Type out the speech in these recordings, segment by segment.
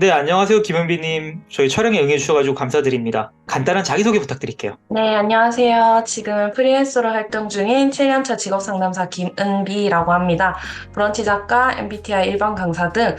네, 안녕하세요, 김은비님. 저희 촬영에 응해주셔가지고 감사드립니다. 간단한 자기소개 부탁드릴게요. 네, 안녕하세요. 지금은 프리랜서로 활동 중인 7년차 직업상담사 김은비라고 합니다. 브런치 작가, MBTI 일반 강사 등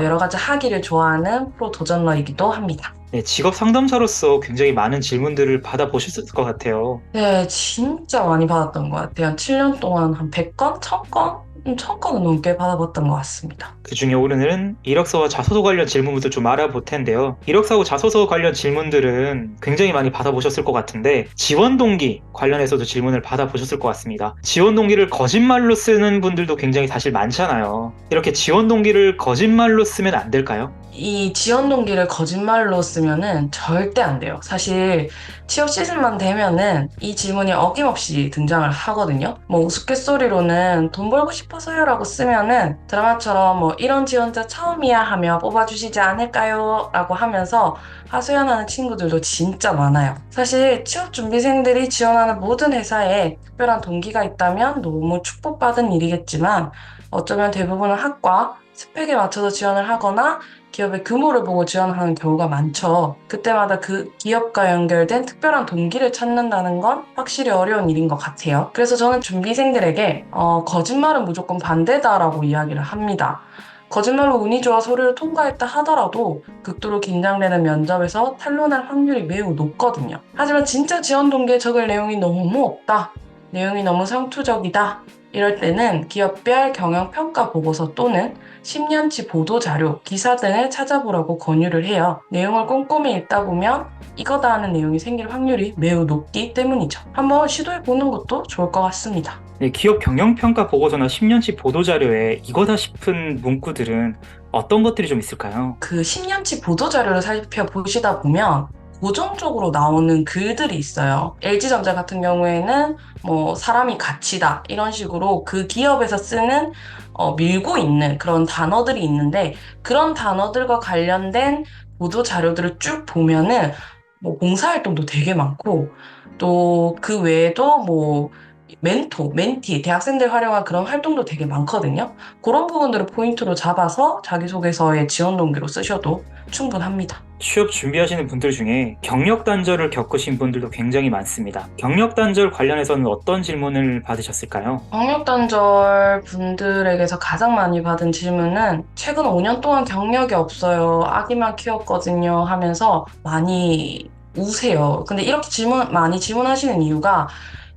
여러 가지 하기를 좋아하는 프로 도전러이기도 합니다. 네, 직업 상담사로서 굉장히 많은 질문들을 받아보셨을 것 같아요. 네, 진짜 많이 받았던 것 같아요. 한 7년 동안 한 100건? 1000건? 1000건은 넘게 받아봤던 것 같습니다. 그 중에 오늘은 이력서와 자소서 관련 질문부터 좀 알아볼 텐데요. 이력서하고 자소서 관련 질문들은 굉장히 많이 받아보셨을 것 같은데, 지원 동기 관련해서도 질문을 받아보셨을 것 같습니다. 지원 동기를 거짓말로 쓰는 분들도 굉장히 사실 많잖아요. 이렇게 지원 동기를 거짓말로 쓰면 안 될까요? 이 지원 동기를 거짓말로 쓰면은 절대 안 돼요. 사실 취업 시즌만 되면은 이 질문이 어김없이 등장을 하거든요. 뭐 우스갯소리로는 돈 벌고 싶어서요라고 쓰면은 드라마처럼 뭐 이런 지원자 처음이야 하며 뽑아주시지 않을까요? 라고 하면서 하소연하는 친구들도 진짜 많아요. 사실 취업 준비생들이 지원하는 모든 회사에 특별한 동기가 있다면 너무 축복받은 일이겠지만 어쩌면 대부분은 학과, 스펙에 맞춰서 지원을 하거나 기업의 규모를 보고 지원하는 경우가 많죠. 그때마다 그 기업과 연결된 특별한 동기를 찾는다는 건 확실히 어려운 일인 것 같아요. 그래서 저는 준비생들에게 거짓말은 무조건 반대다라고 이야기를 합니다. 거짓말로 운이 좋아 서류를 통과했다 하더라도 극도로 긴장되는 면접에서 탄론할 확률이 매우 높거든요. 하지만 진짜 지원 동기에 적을 내용이 너무 없다. 내용이 너무 상투적이다. 이럴 때는 기업별 경영평가 보고서 또는 10년치 보도자료, 기사 등을 찾아보라고 권유를 해요. 내용을 꼼꼼히 읽다 보면 이거다 하는 내용이 생길 확률이 매우 높기 때문이죠. 한번 시도해보는 것도 좋을 것 같습니다. 네, 기업 경영평가 보고서나 10년치 보도자료에 이거다 싶은 문구들은 어떤 것들이 좀 있을까요? 그 10년치 보도자료를 살펴보시다 보면 고정적으로 나오는 글들이 있어요. LG전자 같은 경우에는 뭐 사람이 가치다 이런 식으로 그 기업에서 쓰는 밀고 있는 그런 단어들이 있는데 그런 단어들과 관련된 보도 자료들을 쭉 보면은 뭐 봉사활동도 되게 많고 또 그 외에도 뭐 멘토, 멘티, 대학생들 활용한 그런 활동도 되게 많거든요. 그런 부분들을 포인트로 잡아서 자기소개서의 지원 동기로 쓰셔도 충분합니다. 취업 준비하시는 분들 중에 경력 단절을 겪으신 분들도 굉장히 많습니다. 경력 단절 관련해서는 어떤 질문을 받으셨을까요? 경력단절 분들에게서 가장 많이 받은 질문은 최근 5년 동안 경력이 없어요. 아기만 키웠거든요. 하면서 많이 우세요. 근데 이렇게 많이 질문하시는 이유가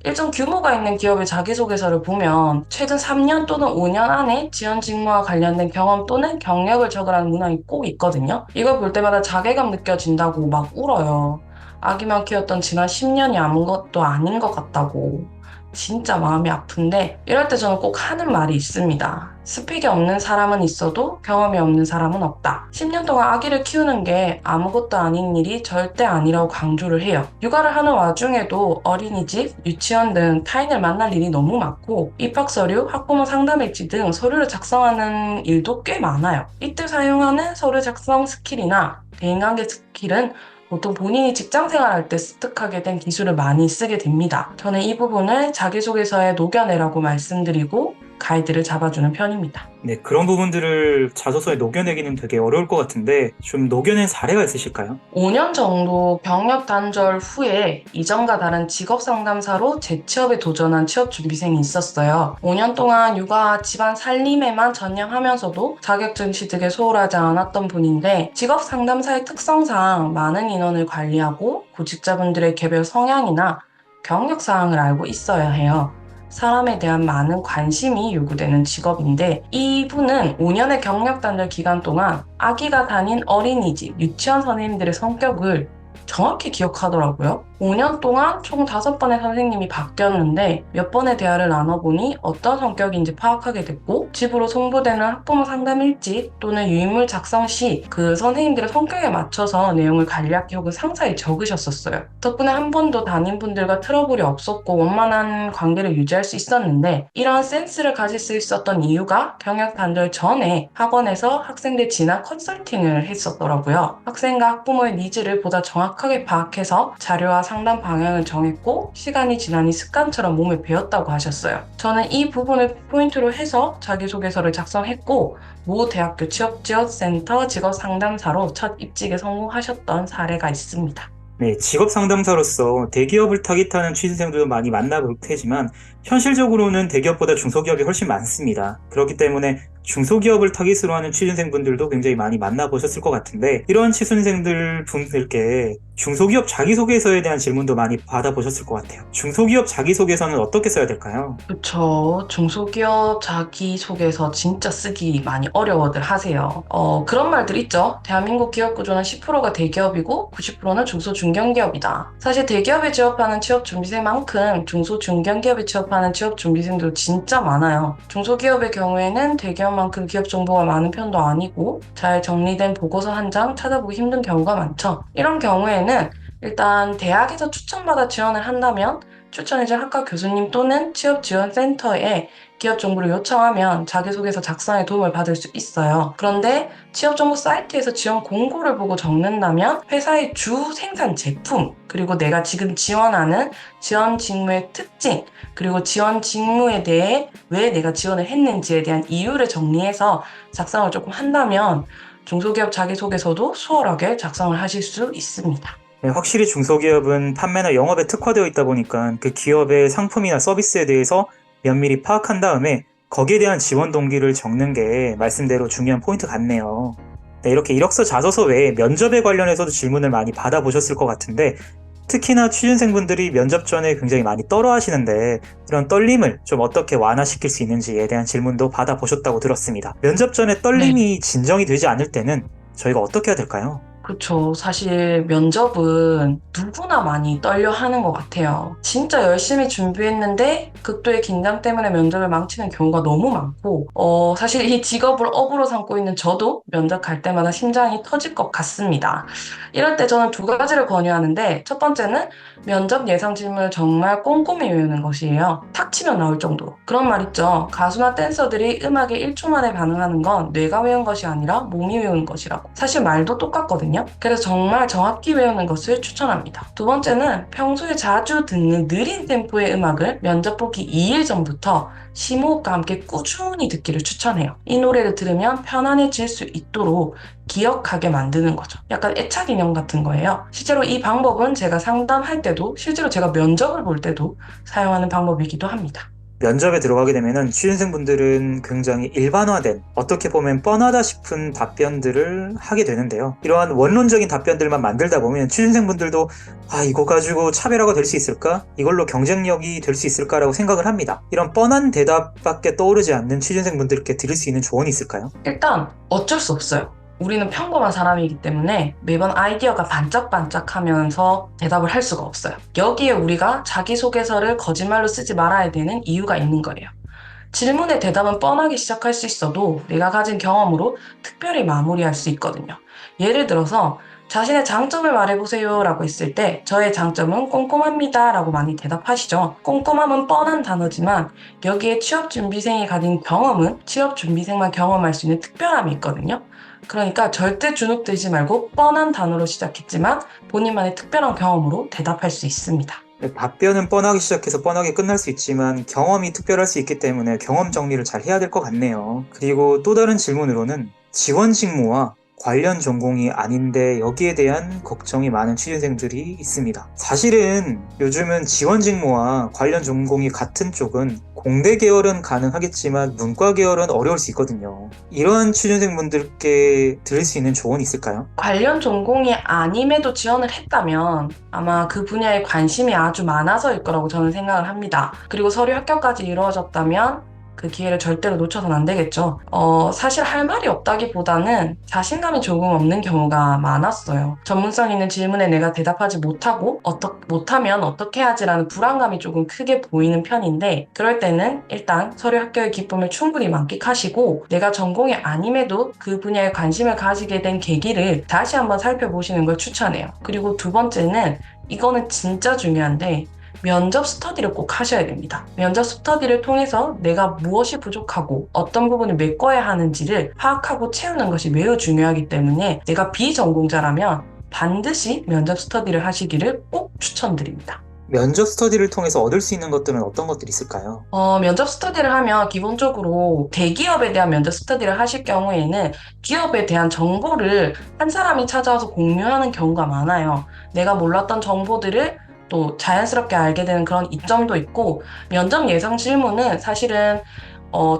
일정 규모가 있는 기업의 자기소개서를 보면 최근 3년 또는 5년 안에 지원 직무와 관련된 경험 또는 경력을 적으라는 문항이 꼭 있거든요. 이걸 볼 때마다 자괴감 느껴진다고 막 울어요. 아기만 키웠던 지난 10년이 아무것도 아닌 것 같다고. 진짜 마음이 아픈데 이럴 때 저는 꼭 하는 말이 있습니다. 스펙이 없는 사람은 있어도 경험이 없는 사람은 없다. 10년 동안 아기를 키우는 게 아무것도 아닌 일이 절대 아니라고 강조를 해요. 육아를 하는 와중에도 어린이집, 유치원 등 타인을 만날 일이 너무 많고 입학 서류, 학부모 상담 일지 등 서류를 작성하는 일도 꽤 많아요. 이때 사용하는 서류 작성 스킬이나 대인관계 스킬은 보통 본인이 직장 생활할 때 습득하게 된 기술을 많이 쓰게 됩니다. 저는 이 부분을 자기소개서에 녹여내라고 말씀드리고 가이드를 잡아주는 편입니다. 네, 그런 부분들을 자소서에 녹여내기는 되게 어려울 것 같은데 좀 녹여낸 사례가 있으실까요? 5년 정도 경력 단절 후에 이전과 다른 직업 상담사로 재취업에 도전한 취업 준비생이 있었어요. 5년 동안 육아 집안 살림에만 전념하면서도 자격증 취득에 소홀하지 않았던 분인데 직업 상담사의 특성상 많은 인원을 관리하고 구직자분들의 개별 성향이나 경력 사항을 알고 있어야 해요. 사람에 대한 많은 관심이 요구되는 직업인데 이분은 5년의 경력 단절 기간 동안 아기가 다닌 어린이집, 유치원 선생님들의 성격을 정확히 기억하더라고요. 5년 동안 총 5번의 선생님이 바뀌었는데 몇 번의 대화를 나눠보니 어떤 성격인지 파악하게 됐고 집으로 송부되는 학부모 상담 일지 또는 유인물 작성 시 그 선생님들의 성격에 맞춰서 내용을 간략히 혹은 상세히 적으셨었어요. 덕분에 한 번도 담임분들과 트러블이 없었고 원만한 관계를 유지할 수 있었는데 이런 센스를 가질 수 있었던 이유가 경력 단절 전에 학원에서 학생들 진학 컨설팅을 했었더라고요. 학생과 학부모의 니즈를 보다 정확히 정확하게 파악해서 자료와 상담 방향을 정했고 시간이 지나니 습관처럼 몸에 배었다고 하셨어요. 저는 이 부분을 포인트로 해서 자기소개서를 작성했고 모 대학교 취업지원센터 직업상담사로 첫 입직에 성공하셨던 사례가 있습니다. 네, 직업 상담사로서 대기업을 타깃하는 취준생들도 많이 만나볼 테지만 현실적으로는 대기업보다 중소기업이 훨씬 많습니다. 그렇기 때문에 중소기업을 타깃으로 하는 취준생분들도 굉장히 많이 만나보셨을 것 같은데 이러한 취준생들 분들께 중소기업 자기소개서에 대한 질문도 많이 받아보셨을 것 같아요. 중소기업 자기소개서는 어떻게 써야 될까요? 그쵸. 중소기업 자기소개서 진짜 쓰기 많이 어려워들 하세요. 그런 말들 있죠. 대한민국 기업 구조는 10%가 대기업이고 90%는 중소 중견기업이다. 사실 대기업에 취업하는 취업 준비생만큼 중소 중견기업에 취업하는 취업 준비생도 진짜 많아요. 중소기업의 경우에는 대기업만큼 기업 정보가 많은 편도 아니고 잘 정리된 보고서 한 장 찾아보기 힘든 경우가 많죠. 이런 경우에는 일단 대학에서 추천받아 지원을 한다면 추천해준 학과 교수님 또는 취업지원센터에 기업 정보를 요청하면 자기소개서 작성에 도움을 받을 수 있어요. 그런데 취업정보 사이트에서 지원 공고를 보고 적는다면 회사의 주 생산 제품, 그리고 내가 지금 지원하는 지원 직무의 특징, 그리고 지원 직무에 대해 왜 내가 지원을 했는지에 대한 이유를 정리해서 작성을 조금 한다면 중소기업 자기소개서도 수월하게 작성을 하실 수 있습니다. 네, 확실히 중소기업은 판매나 영업에 특화되어 있다 보니까 그 기업의 상품이나 서비스에 대해서 면밀히 파악한 다음에 거기에 대한 지원 동기를 적는 게 말씀대로 중요한 포인트 같네요. 네, 이렇게 이력서 자소서 외에 면접에 관련해서도 질문을 많이 받아보셨을 것 같은데 특히나 취준생분들이 면접 전에 굉장히 많이 떨어 하시는데 이런 떨림을 좀 어떻게 완화시킬 수 있는지에 대한 질문도 받아보셨다고 들었습니다. 면접 전에 네. 떨림이 진정이 되지 않을 때는 저희가 어떻게 해야 될까요? 그렇죠. 사실 면접은 누구나 많이 떨려 하는 것 같아요. 진짜 열심히 준비했는데 극도의 긴장 때문에 면접을 망치는 경우가 너무 많고 사실 이 직업을 업으로 삼고 있는 저도 면접 갈 때마다 심장이 터질 것 같습니다. 이럴 때 저는 두 가지를 권유하는데 첫 번째는 면접 예상 질문을 정말 꼼꼼히 외우는 것이에요. 탁 치면 나올 정도로. 그런 말 있죠. 가수나 댄서들이 음악에 1초 만에 반응하는 건 뇌가 외운 것이 아니라 몸이 외운 것이라고. 사실 말도 똑같거든요. 그래서 정말 정확히 외우는 것을 추천합니다. 두 번째는 평소에 자주 듣는 느린 템포의 음악을 면접 보기 2일 전부터 심호흡과 함께 꾸준히 듣기를 추천해요. 이 노래를 들으면 편안해질 수 있도록 기억하게 만드는 거죠. 약간 애착 인형 같은 거예요. 실제로 이 방법은 제가 상담할 때도 실제로 제가 면접을 볼 때도 사용하는 방법이기도 합니다. 면접에 들어가게 되면은 취준생분들은 굉장히 일반화된 어떻게 보면 뻔하다 싶은 답변들을 하게 되는데요. 이러한 원론적인 답변들만 만들다 보면 취준생분들도 이거 가지고 차별화가 될 수 있을까? 이걸로 경쟁력이 될 수 있을까라고 생각을 합니다. 이런 뻔한 대답밖에 떠오르지 않는 취준생분들께 드릴 수 있는 조언이 있을까요? 일단 어쩔 수 없어요. 우리는 평범한 사람이기 때문에 매번 아이디어가 반짝반짝하면서 대답을 할 수가 없어요. 여기에 우리가 자기소개서를 거짓말로 쓰지 말아야 되는 이유가 있는 거예요. 질문의 대답은 뻔하게 시작할 수 있어도 내가 가진 경험으로 특별히 마무리할 수 있거든요. 예를 들어서 자신의 장점을 말해보세요 라고 했을 때 저의 장점은 꼼꼼합니다 라고 많이 대답하시죠. 꼼꼼함은 뻔한 단어지만 여기에 취업준비생이 가진 경험은 취업준비생만 경험할 수 있는 특별함이 있거든요. 그러니까 절대 주눅들지 말고 뻔한 단어로 시작했지만 본인만의 특별한 경험으로 대답할 수 있습니다. 답변은 뻔하게 시작해서 뻔하게 끝날 수 있지만 경험이 특별할 수 있기 때문에 경험 정리를 잘 해야 될 것 같네요. 그리고 또 다른 질문으로는 지원 직무와 관련 전공이 아닌데 여기에 대한 걱정이 많은 취준생들이 있습니다. 사실은 요즘은 지원 직무와 관련 전공이 같은 쪽은 공대 계열은 가능하겠지만 문과 계열은 어려울 수 있거든요. 이러한 취준생분들께 드릴 수 있는 조언이 있을까요? 관련 전공이 아님에도 지원을 했다면 아마 그 분야에 관심이 아주 많아서일 거라고 저는 생각을 합니다. 그리고 서류 합격까지 이루어졌다면 그 기회를 절대로 놓쳐서는 안 되겠죠. 사실 할 말이 없다기보다는 자신감이 조금 없는 경우가 많았어요. 전문성 있는 질문에 내가 대답하지 못하면 어떻게 하지라는 불안감이 조금 크게 보이는 편인데 그럴 때는 일단 서류 합격의 기쁨을 충분히 만끽하시고 내가 전공이 아님에도 그 분야에 관심을 가지게 된 계기를 다시 한번 살펴보시는 걸 추천해요. 그리고 두 번째는 이거는 진짜 중요한데 면접 스터디를 꼭 하셔야 됩니다. 면접 스터디를 통해서 내가 무엇이 부족하고 어떤 부분을 메꿔야 하는지를 파악하고 채우는 것이 매우 중요하기 때문에 내가 비전공자라면 반드시 면접 스터디를 하시기를 꼭 추천드립니다. 면접 스터디를 통해서 얻을 수 있는 것들은 어떤 것들이 있을까요? 면접 스터디를 하면 기본적으로 대기업에 대한 면접 스터디를 하실 경우에는 기업에 대한 정보를 한 사람이 찾아와서 공유하는 경우가 많아요. 내가 몰랐던 정보들을 또 자연스럽게 알게 되는 그런 이점도 있고, 면접 예상 질문은 사실은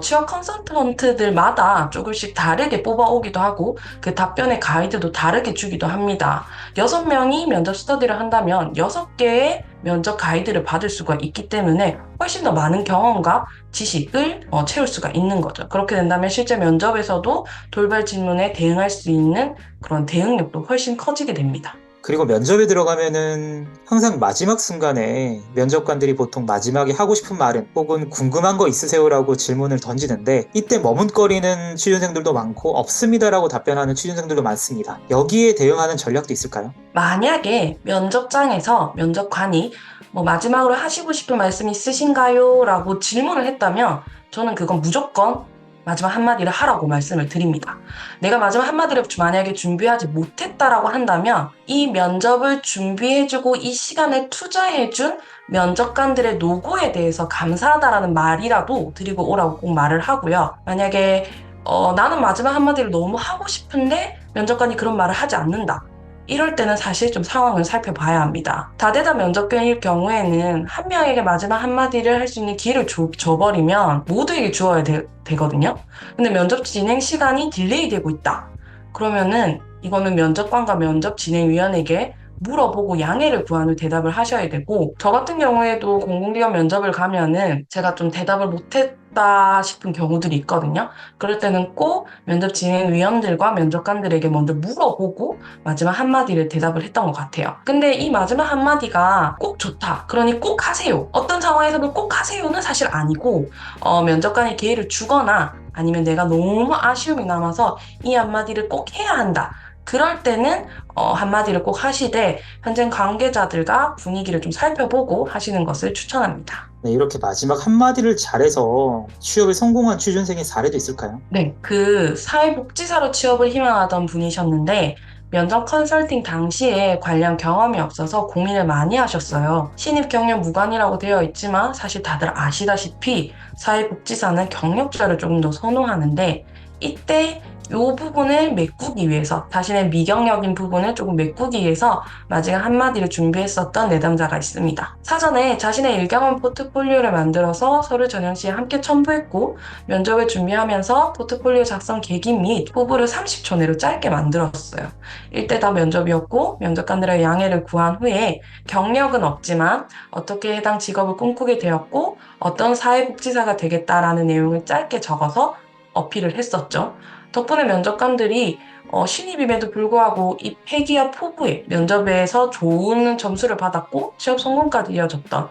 취업 컨설턴트들마다 조금씩 다르게 뽑아오기도 하고 그 답변의 가이드도 다르게 주기도 합니다. 6명이 면접 스터디를 한다면 6개의 면접 가이드를 받을 수가 있기 때문에 훨씬 더 많은 경험과 지식을 채울 수가 있는 거죠. 그렇게 된다면 실제 면접에서도 돌발 질문에 대응할 수 있는 그런 대응력도 훨씬 커지게 됩니다. 그리고 면접에 들어가면은 항상 마지막 순간에 면접관들이 보통 마지막에 하고 싶은 말은 혹은 궁금한 거 있으세요라고 질문을 던지는데 이때 머뭇거리는 취준생들도 많고 없습니다라고 답변하는 취준생들도 많습니다. 여기에 대응하는 전략도 있을까요? 만약에 면접장에서 면접관이 마지막으로 하시고 싶은 말씀 있으신가요? 라고 질문을 했다면 저는 그건 무조건 마지막 한마디를 하라고 말씀을 드립니다. 내가 마지막 한마디를 만약에 준비하지 못했다라고 한다면 이 면접을 준비해주고 이 시간을 투자해준 면접관들의 노고에 대해서 감사하다라는 말이라도 드리고 오라고 꼭 말을 하고요. 만약에 나는 마지막 한마디를 너무 하고 싶은데 면접관이 그런 말을 하지 않는다. 이럴 때는 사실 좀 상황을 살펴봐야 합니다. 다대다 면접관일 경우에는 한 명에게 마지막 한마디를 할 수 있는 기회를 줘버리면 모두에게 주어야 되거든요. 근데 면접 진행 시간이 딜레이 되고 있다. 그러면은 이거는 면접관과 면접 진행위원에게 물어보고 양해를 구한 후 대답을 하셔야 되고, 저 같은 경우에도 공공기관 면접을 가면은 제가 좀 대답을 못했다 싶은 경우들이 있거든요. 그럴 때는 꼭 면접 진행위원들과 면접관들에게 먼저 물어보고 마지막 한마디를 대답을 했던 것 같아요. 근데 이 마지막 한마디가 꼭 좋다, 그러니 꼭 하세요, 어떤 상황에서는 꼭 하세요는 사실 아니고, 면접관이 기회를 주거나 아니면 내가 너무 아쉬움이 남아서 이 한마디를 꼭 해야 한다, 그럴 때는 한마디를 꼭 하시되 현장 관계자들과 분위기를 좀 살펴보고 하시는 것을 추천합니다. 네, 이렇게 마지막 한마디를 잘해서 취업에 성공한 취준생의 사례도 있을까요? 네, 그 사회복지사로 취업을 희망하던 분이셨는데 면접 컨설팅 당시에 관련 경험이 없어서 고민을 많이 하셨어요. 신입 경력 무관이라고 되어 있지만 사실 다들 아시다시피 사회복지사는 경력자를 조금 더 선호하는데, 이때 이 부분을 메꾸기 위해서, 자신의 미경력인 부분을 조금 메꾸기 위해서 마지막 한마디를 준비했었던 내담자가 있습니다. 사전에 자신의 일경험 포트폴리오를 만들어서 서류 전형 시에 함께 첨부했고, 면접을 준비하면서 포트폴리오 작성 계기 및 후보를 30초 내로 짧게 만들었어요. 일대 다 면접이었고 면접관들의 양해를 구한 후에 경력은 없지만 어떻게 해당 직업을 꿈꾸게 되었고 어떤 사회복지사가 되겠다라는 내용을 짧게 적어서 어필을 했었죠. 덕분에 면접관들이 신입임에도 불구하고 이 폐기업 포부에 면접에서 좋은 점수를 받았고 취업 성공까지 이어졌던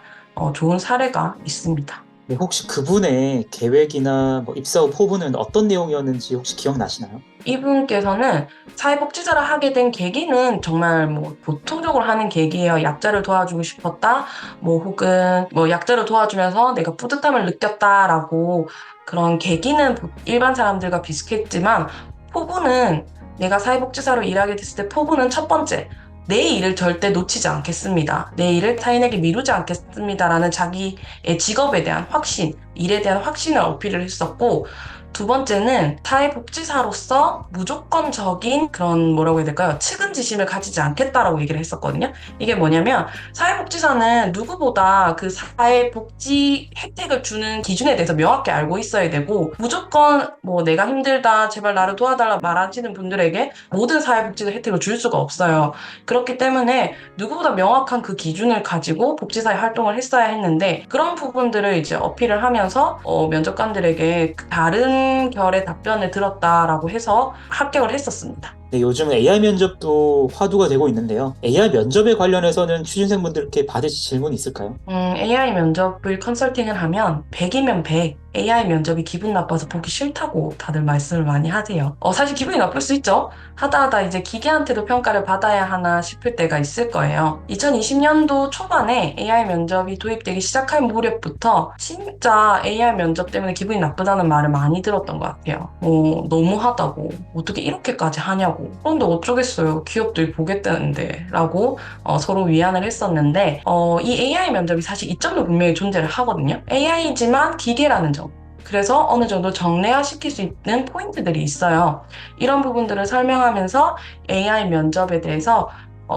좋은 사례가 있습니다. 네, 혹시 그분의 계획이나 입사 후 포부는 어떤 내용이었는지 혹시 기억나시나요? 이분께서는 사회복지사를 하게 된 계기는 정말 보통적으로 하는 계기예요. 약자를 도와주고 싶었다, 혹은 약자를 도와주면서 내가 뿌듯함을 느꼈다라고, 그런 계기는 일반 사람들과 비슷했지만 포부는, 내가 사회복지사로 일하게 됐을 때 포부는 첫 번째, 내 일을 절대 놓치지 않겠습니다, 내 일을 타인에게 미루지 않겠습니다라는 자기의 직업에 대한 확신, 일에 대한 확신을 어필을 했었고, 두 번째는 사회복지사로서 무조건적인 그런 뭐라고 해야 될까요? 측은지심을 가지지 않겠다라고 얘기를 했었거든요. 이게 뭐냐면 사회복지사는 누구보다 그 사회복지 혜택을 주는 기준에 대해서 명확히 알고 있어야 되고, 무조건 내가 힘들다, 제발 나를 도와달라 말하시는 분들에게 모든 사회복지 혜택을 줄 수가 없어요. 그렇기 때문에 누구보다 명확한 그 기준을 가지고 복지사의 활동을 했어야 했는데, 그런 부분들을 이제 어필을 하면서 면접관들에게 다른 결의 답변을 들었다라고 해서 합격을 했었습니다. 네, 요즘 AI 면접도 화두가 되고 있는데요. AI 면접에 관련해서는 취준생분들께 받으실 질문이 있을까요? AI 면접을 컨설팅을 하면 100이면 100, AI 면접이 기분 나빠서 보기 싫다고 다들 말씀을 많이 하세요. 사실 기분이 나쁠 수 있죠. 하다 이제 기계한테도 평가를 받아야 하나 싶을 때가 있을 거예요. 2020년도 초반에 AI 면접이 도입되기 시작할 무렵부터 진짜 AI 면접 때문에 기분이 나쁘다는 말을 많이 들었던 것 같아요. 너무하다고, 어떻게 이렇게까지 하냐고, 하더라고. 그런데 어쩌겠어요. 기업들이 보겠다는데 라고 서로 위안을 했었는데 이 AI 면접이 사실 이점도 분명히 존재를 하거든요. AI지만 기계라는 점. 그래서 어느 정도 정례화시킬 수 있는 포인트들이 있어요. 이런 부분들을 설명하면서 AI 면접에 대해서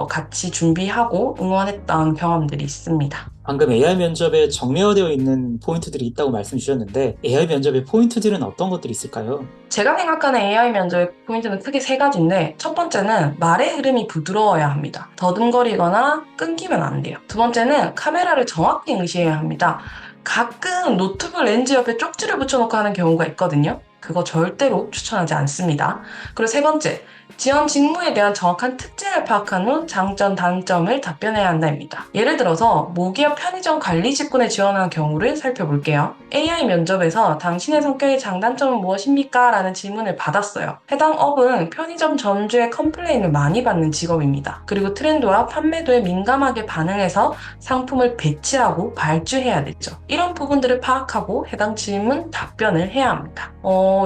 같이 준비하고 응원했던 경험들이 있습니다. 방금 AI 면접에 정례화되어 있는 포인트들이 있다고 말씀 주셨는데 AI 면접의 포인트들은 어떤 것들이 있을까요? 제가 생각하는 AI 면접의 포인트는 크게 세 가지인데 첫 번째는 말의 흐름이 부드러워야 합니다. 더듬거리거나 끊기면 안 돼요. 두 번째는 카메라를 정확히 응시해야 합니다. 가끔 노트북 렌즈 옆에 쪽지를 붙여놓고 하는 경우가 있거든요. 그거 절대로 추천하지 않습니다. 그리고 세 번째, 지원 직무에 대한 정확한 특징을 파악한 후 장점, 단점을 답변해야 한다입니다. 예를 들어서 모기업 편의점 관리 직군에 지원하는 경우를 살펴볼게요. AI 면접에서 당신의 성격의 장단점은 무엇입니까? 라는 질문을 받았어요. 해당 업은 편의점 점주의 컴플레인을 많이 받는 직업입니다. 그리고 트렌드와 판매도에 민감하게 반응해서 상품을 배치하고 발주해야 되죠. 이런 부분들을 파악하고 해당 질문 답변을 해야 합니다.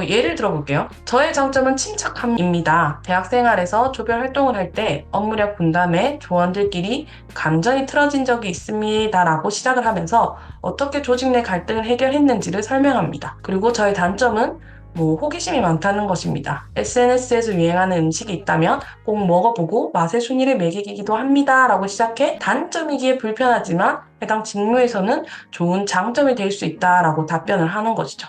예를 들어볼게요. 저의 장점은 침착함입니다. 대학 생활에서 조별 활동을 할 때 업무력 분담에 조원들끼리 감정이 틀어진 적이 있습니다. 라고 시작을 하면서 어떻게 조직 내 갈등을 해결했는지를 설명합니다. 그리고 저의 단점은 호기심이 많다는 것입니다. SNS에서 유행하는 음식이 있다면 꼭 먹어보고 맛의 순위를 매기기도 합니다. 라고 시작해 단점이기에 불편하지만 해당 직무에서는 좋은 장점이 될 수 있다라고 답변을 하는 것이죠.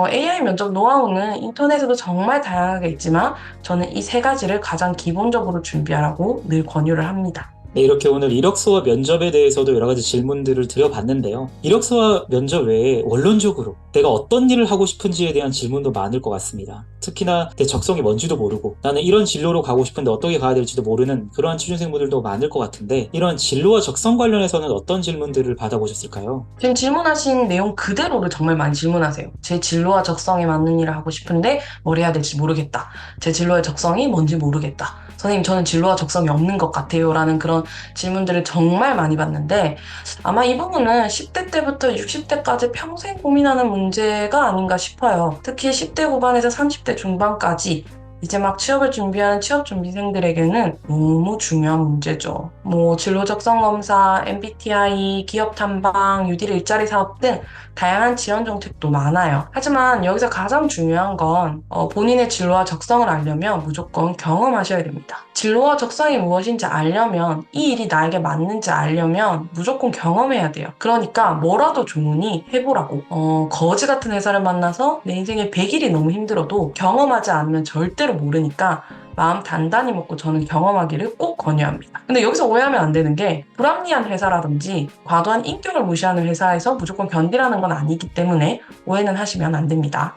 AI 면접 노하우는 인터넷에도 정말 다양하게 있지만 저는 이 세 가지를 가장 기본적으로 준비하라고 늘 권유를 합니다. 네, 이렇게 오늘 이력서와 면접에 대해서도 여러 가지 질문들을 드려봤는데요. 이력서와 면접 외에 원론적으로 내가 어떤 일을 하고 싶은지에 대한 질문도 많을 것 같습니다. 특히나 내 적성이 뭔지도 모르고 나는 이런 진로로 가고 싶은데 어떻게 가야 될지도 모르는 그러한 취준생분들도 많을 것 같은데 이런 진로와 적성 관련해서는 어떤 질문들을 받아보셨을까요? 지금 질문하신 내용 그대로를 정말 많이 질문하세요. 제 진로와 적성에 맞는 일을 하고 싶은데 뭘 해야 될지 모르겠다. 제 진로의 적성이 뭔지 모르겠다. 선생님, 저는 진로와 적성이 없는 것 같아요. 라는 그런 질문들을 정말 많이 받는데 아마 이 부분은 10대 때부터 60대까지 평생 고민하는 문제가 아닌가 싶어요. 특히 10대 후반에서 30대 중반까지 이제 막 취업을 준비하는 취업준비생들에게는 너무 중요한 문제죠. 진로 적성 검사, MBTI, 기업 탐방, 유딜 일자리 사업 등 다양한 지원 정책도 많아요. 하지만 여기서 가장 중요한 건 본인의 진로와 적성을 알려면 무조건 경험하셔야 됩니다. 진로와 적성이 무엇인지 알려면 이 일이 나에게 맞는지 알려면 무조건 경험해야 돼요. 그러니까 뭐라도 좋으니 해보라고. 거지 같은 회사를 만나서 내 인생에 100일이 너무 힘들어도 경험하지 않으면 절대로 모르니까 마음 단단히 먹고 저는 경험하기를 꼭 권유합니다. 근데 여기서 오해하면 안 되는 게 불합리한 회사라든지 과도한 인격을 무시하는 회사에서 무조건 견디라는 건 아니기 때문에 오해는 하시면 안 됩니다.